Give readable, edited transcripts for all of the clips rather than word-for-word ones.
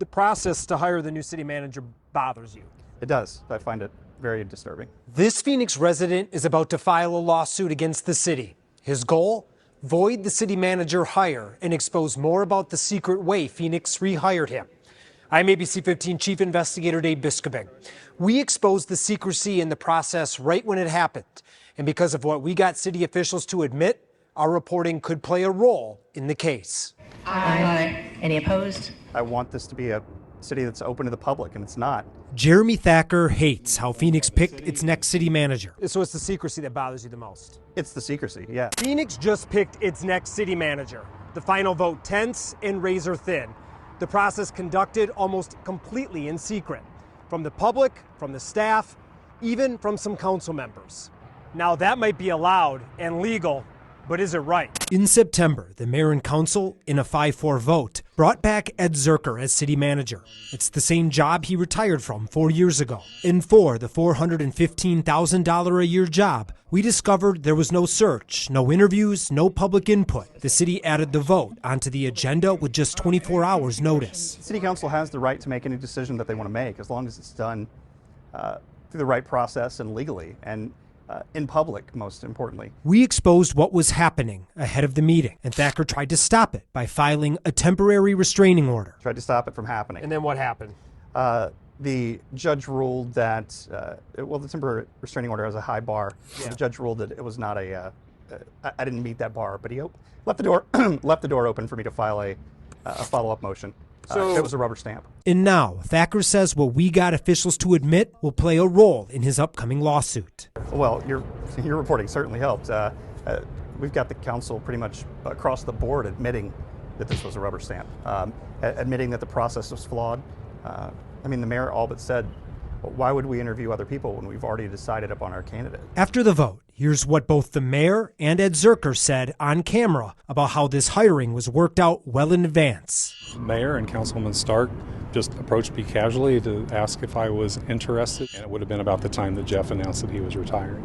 the process to hire the new city manager bothers you. It does. I find it very disturbing. This Phoenix resident is about to file a lawsuit against the city. His goal? Void the city manager hire and expose more about the secret way Phoenix rehired him. I'm ABC 15 Chief Investigator Dave Biskobing. We exposed the secrecy in the process right when it happened. And because of what we got city officials to admit, our reporting could play a role in the case. Aye. Any opposed? I want this to be a city that's open to the public, and it's not. Jeremy Thacker hates how Phoenix picked its next city manager. So it's the secrecy that bothers you the most? It's the secrecy, yeah. Phoenix just picked its next city manager. The final vote tense and razor thin. The process conducted almost completely in secret. From the public, from the staff, even from some council members. Now that might be allowed and legal, but is it right? In September, the mayor and council, in a 5-4 vote, brought back Ed Zerker as city manager. It's the same job he retired from 4 years ago. And for the $415,000 a year job, we discovered there was no search, no interviews, no public input. The city added the vote onto the agenda with just 24 hours notice. City council has the right to make any decision that they want to make, as long as it's done through the right process and legally, and in public, most importantly. We exposed what was happening ahead of the meeting, and Thacker tried to stop it by filing a temporary restraining order. Tried to stop it from happening. And then what happened? The judge ruled that, well, the temporary restraining order has a high bar. Yeah. The judge ruled that it was not I didn't meet that bar, but he left the door left the door open for me to file a follow-up motion. So it was a rubber stamp. And now, Thacker says what we got officials to admit will play a role in his upcoming lawsuit. Well, your reporting certainly helped. We've got the council pretty much across the board admitting that this was a rubber stamp, admitting that the process was flawed. I mean, the mayor all but said, well, why would we interview other people when we've already decided upon our candidate? After the vote, here's what both the mayor and Ed Zerker said on camera about how this hiring was worked out well in advance. Mayor and Councilman Stark just approached me casually to ask if I was interested, and it would have been about the time that Jeff announced that he was retiring.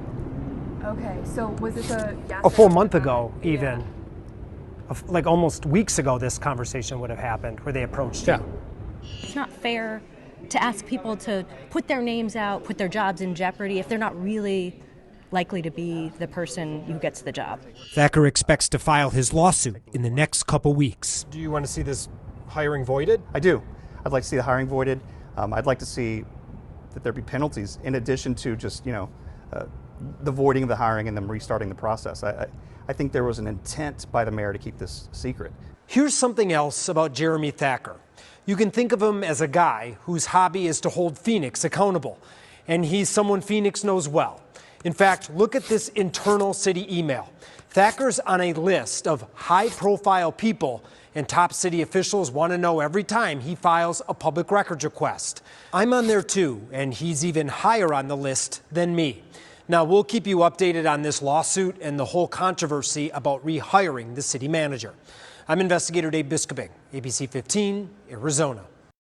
Okay, so was this a full month ago, even? Yeah. Like almost weeks ago, this conversation would have happened where they approached you. It's not fair to ask people to put their names out, put their jobs in jeopardy if they're not really likely to be the person who gets the job. Thacker expects to file his lawsuit in the next couple weeks. Do you want to see this hiring voided? I do. I'd like to see the hiring voided. I'd like to see that there be penalties in addition to just, the voiding of the hiring and them restarting the process. I think there was an intent by the mayor to keep this secret. Here's something else about Jeremy Thacker. You can think of him as a guy whose hobby is to hold Phoenix accountable, and he's someone Phoenix knows well. In fact, look at this internal city email. Thacker's on a list of high-profile people, and top city officials want to know every time he files a public records request. I'm on there too, and he's even higher on the list than me. Now, we'll keep you updated on this lawsuit and the whole controversy about rehiring the city manager. I'm Investigator Dave Biskobing, ABC 15, Arizona.